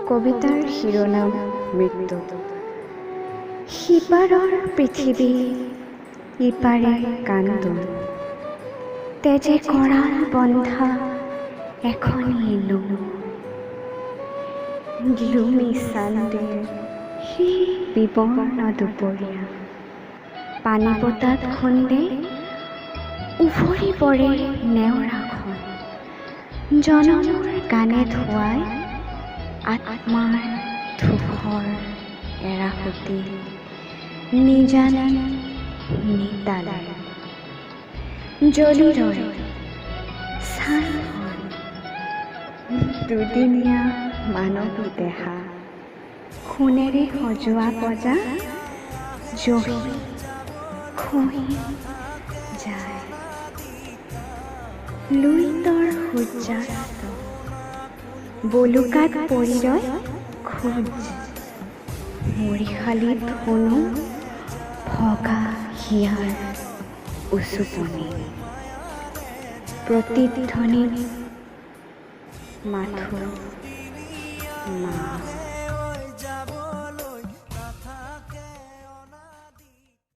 কবিতাৰ শিৰোনাম মৃত্যু। সিপাৰৰ পৃথিৱী ইপাৰে কান্দোন, তেজে কৰাল বন্ধা এখনি লোম। গ্লুমি চানডেৰ সেই বিবৰ্ণ দুপৰীয়া, পানী পতাত খুন্দে উভৰি পৰে নেওৰাখন। জনমৰ গানে ধোৱাই আত্মাৰ ধূসৰ এৰাসুতি নিজানে নিতালে। জ্বলি ৰয় ছাই হয় দুদিনীয়া মানৱী দেহা, সোণেৰে সজোৱা পজা জহি খহি যায়। লুইতৰ সূৰ্যাস্ত বলুকাত পৰি ৰয় খোজ, মৰিশালীত শুনো ভগা হিয়াৰ উচুপনি। প্ৰতিধ্বনিত মাথো